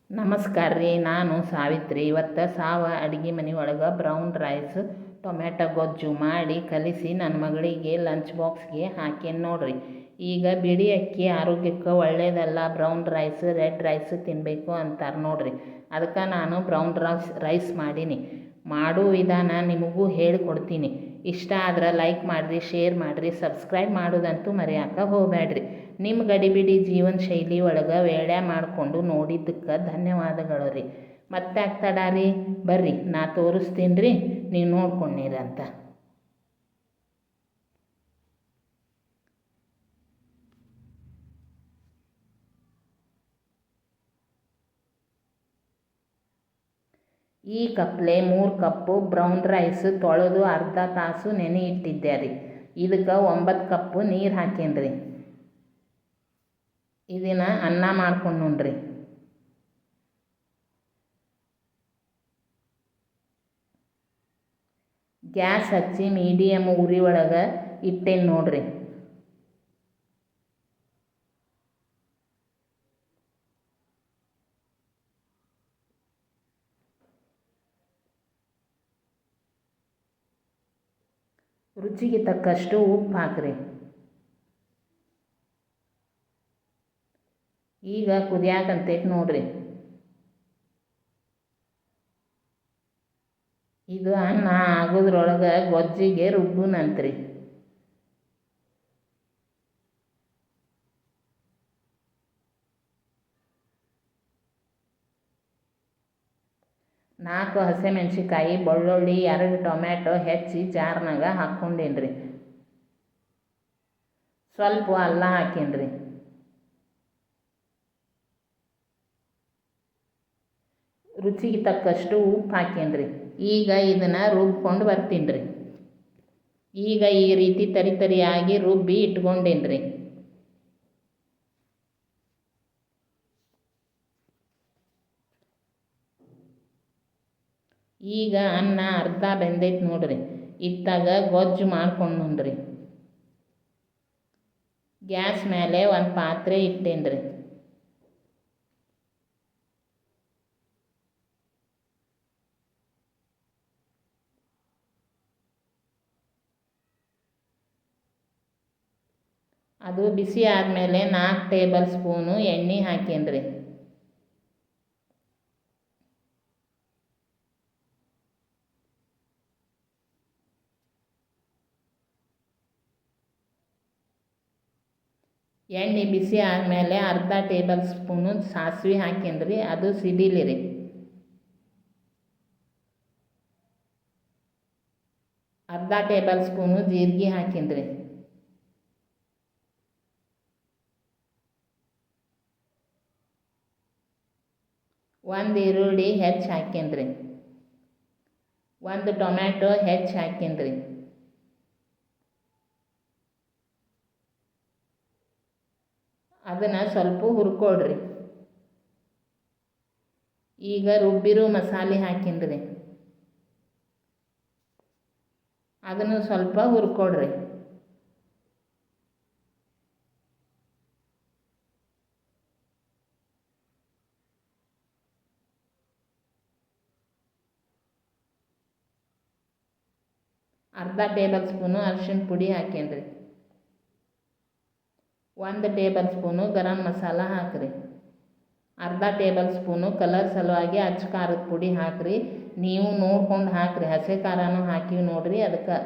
ನಮಸ್ಕಾರ ರೀ. ನಾನು ಸಾವಿತ್ರಿ. ಇವತ್ತು ಅಡುಗೆ ಮನೆ ಒಳಗೆ ಬ್ರೌನ್ ರೈಸ್ ಟೊಮ್ಯಾಟೊ ಗೊಜ್ಜು ಮಾಡಿ ಕಲಿಸಿ ನನ್ನ ಮಗಳಿಗೆ ಲಂಚ್ ಬಾಕ್ಸ್ಗೆ ಹಾಕೇನಿ ನೋಡಿರಿ. ಈಗ ಬಿಳಿ ಅಕ್ಕಿ ಆರೋಗ್ಯಕ್ಕೆ ಒಳ್ಳೆಯದಲ್ಲ, ಬ್ರೌನ್ ರೈಸ್ ರೆಡ್ ರೈಸ್ ತಿನ್ನಬೇಕು ಅಂತಾರೆ ನೋಡಿರಿ. ಅದಕ್ಕೆ ನಾನು ಬ್ರೌನ್ ರೈಸ್ ಮಾಡೀನಿ. ಮಾಡೋ ವಿಧಾನ ನಿಮಗೂ ಹೇಳಿಕೊಡ್ತೀನಿ. ಇಷ್ಟ ಆದ್ರೆ ಲೈಕ್ ಮಾಡಿರಿ, ಶೇರ್ ಮಾಡಿರಿ, ಸಬ್ಸ್ಕ್ರೈಬ್ ಮಾಡೋದಂತೂ ಮರೆಯೋಕೆ ಹೋಗಬೇಡ್ರಿ. ನಿಮ್ಮ ಗಡಿಬಿಡಿ ಜೀವನ ಶೈಲಿ ಒಳಗೆ ವೇಳೆ ಮಾಡಿಕೊಂಡು ನೋಡಿದ್ದಕ್ಕೆ ಧನ್ಯವಾದಗಳು ರೀ. ಮತ್ತೆ ಆಗ್ತಡ ರೀ, ಬರ್ರಿ ನಾ ತೋರಿಸ್ತೀನಿ ರೀ, ನೀವು ನೋಡ್ಕೊಂಡಿರಂತ. ಈ ಕಪ್ಲೆ 3 ಕಪ್ಪು ಬ್ರೌನ್ ರೈಸ್ ತೊಳೆದು ಅರ್ಧ ತಾಸು ನೆನೆ ಇಟ್ಟಿದ್ದೆ ರೀ. ಇದಕ್ಕೆ 9 ಕಪ್ಪು ನೀರು ಹಾಕೇನಿ ರೀ. ಇದನ್ನು ಅನ್ನ ಮಾಡ್ಕೊಂಡು ನೋಡ್ರಿ. ಗ್ಯಾಸ್ ಹಚ್ಚಿ ಮೀಡಿಯಮ್ ಉರಿ ಒಳಗೆ ಇಟ್ಟೇನಿ ನೋಡ್ರಿ. ರುಚಿಗೆ ತಕ್ಕಷ್ಟು ಉಪ್ಪು ಹಾಕ್ರಿ. ಈಗ ಕುದಿಯಾಕಂತೈತೆ ನೋಡ್ರಿ. ಇದು ಅನ್ನ ಆಗೋದ್ರೊಳಗೆ ಗೊಜ್ಜಿಗೆ ರುಬ್ಬುನಂತ್ರಿ. ನಾಲ್ಕು ಹಸಿಮೆಣ್ಸಿಕಾಯಿ, ಬೆಳ್ಳುಳ್ಳಿ, 2 ಟೊಮ್ಯಾಟೊ ಹೆಚ್ಚಿ ಜಾರ್ನಾಗ ಹಾಕ್ಕೊಂಡೇನ್ರಿ. ಸ್ವಲ್ಪ ಅಲ್ಲ ಹಾಕೇನ್ರಿ. ರುಚಿಗೆ ತಕ್ಕಷ್ಟು ಉಪ್ಪು ಹಾಕೇನ್ರಿ. ಈಗ ಇದನ್ನು ರುಬ್ಕೊಂಡು ಬರ್ತೀನಿ ರೀ. ಈಗ ಈ ರೀತಿ ತರಿಯಾಗಿ ರುಬ್ಬಿ ಇಟ್ಕೊಂಡೇನ್ರಿ. ಈಗ ಅನ್ನ ಅರ್ಧ ಬೆಂದೈತೆ ನೋಡ್ರಿ. ಇತ್ತಾಗ ಗೊಜ್ಜು ಮಾಡ್ಕೊಂಡ್ರಿ. ಗ್ಯಾಸ್ ಮೇಲೆ ಒಂದು ಪಾತ್ರೆ ಇಟ್ಟೇನ್ರಿ. ಅದು ಬಿಸಿ ಆದಮೇಲೆ 4 ಟೇಬಲ್ ಸ್ಪೂನು ಎಣ್ಣೆ ಹಾಕೇನ್ರಿ. ಎಣ್ಣೆ ಬಿಸಿ ಆದಮೇಲೆ ಅರ್ಧ ಟೇಬಲ್ ಸ್ಪೂನು ಸಾಸಿವೆ ಹಾಕೇನ್ರಿ. ಅದು ಸಿಡಿಲಿರಿ. ಅರ್ಧ ಟೇಬಲ್ ಸ್ಪೂನು ಜೀರಿಗೆ ಹಾಕೇನ್ರಿ. ಒಂದು ಈರುಳ್ಳಿ ಹೆಚ್ಚು ಹಾಕೇನ್ರಿ. 1 ಟೊಮ್ಯಾಟೊ ಹೆಚ್ಚು ಹಾಕೇನ್ರಿ. ಅದನ್ನು ಸ್ವಲ್ಪ ಹುರ್ಕೊಳ್ರಿ. ಈಗ ರುಬ್ಬಿರೋ ಮಸಾಲೆ ಹಾಕೇನ್ರಿ. ಅದನ್ನು ಸ್ವಲ್ಪ ಹುರ್ಕೊಳ್ರಿ. ಅರ್ಧ ಟೇಬಲ್ ಸ್ಪೂನು ಅರಿಶಿಣ ಪುಡಿ ಹಾಕೇನ್ರಿ. 1 ಟೇಬಲ್ ಸ್ಪೂನು ಗರಂ ಮಸಾಲ ಹಾಕ್ರಿ. ಅರ್ಧ ಟೇಬಲ್ ಸ್ಪೂನು ಕಲರ್ ಸಲುವಾಗಿ ಅಚ್ಚ ಖಾರದ ಪುಡಿ ಹಾಕ್ರಿ. ನೀವು ನೋಡ್ಕೊಂಡು ಹಾಕ್ರಿ. ಹಸಿ ಖಾರನೂ ಹಾಕಿವಿ ನೋಡ್ರಿ. ಅದಕ್ಕೆ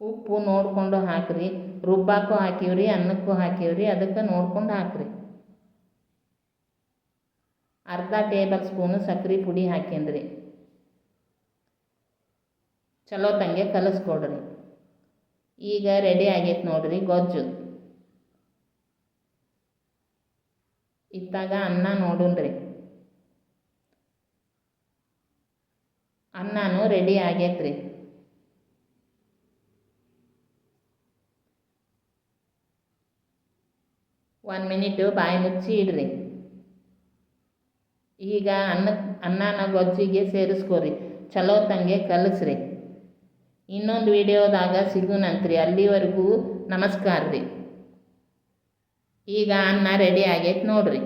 ಉಪ್ಪು ನೋಡಿಕೊಂಡು ಹಾಕ್ರಿ. ರುಬ್ಬಾಕು ಹಾಕಿವ್ರಿ, ಅನ್ನಕ್ಕೂ ಹಾಕಿವ್ರಿ. ಅದಕ್ಕೆ ನೋಡ್ಕೊಂಡು ಹಾಕ್ರಿ. ಅರ್ಧ ಟೇಬಲ್ ಸ್ಪೂನು ಸಕ್ಕರೆ ಪುಡಿ ಹಾಕೇನ್ರಿ. ಚಲೋ ತಂಗೆ ಕಲಿಸ್ಕೊಡ್ರಿ. ಈಗ ರೆಡಿ ಆಗೈತೆ ನೋಡ್ರಿ ಗೊಜ್ಜು. ಇತ್ತಾಗ ಅನ್ನ ನೋಡುನ್ರಿ. ಅನ್ನನೂ ರೆಡಿ ಆಗೈತ್ರಿ. ಒಂದು ಮಿನಿಟು ಬಾಯಿ ಮುಚ್ಚಿ ಇಡ್ರಿ. ಈಗ ಅನ್ನನ ಗೊಜ್ಜಿಗೆ ಸೇರಿಸ್ಕೊರಿ. ಚಲೋ ತಂಗೆ ಕಲಿಸ್ರಿ. ಇನ್ನೊಂದು ವಿಡಿಯೋದಾಗ ಸಿಗುನಂತ್ರಿ. ಅಲ್ಲಿವರೆಗೂ ನಮಸ್ಕಾರ ರೀ. ಈಗ ಅನ್ನ ರೆಡಿ ಆಗೈತೆ ನೋಡ್ರಿ.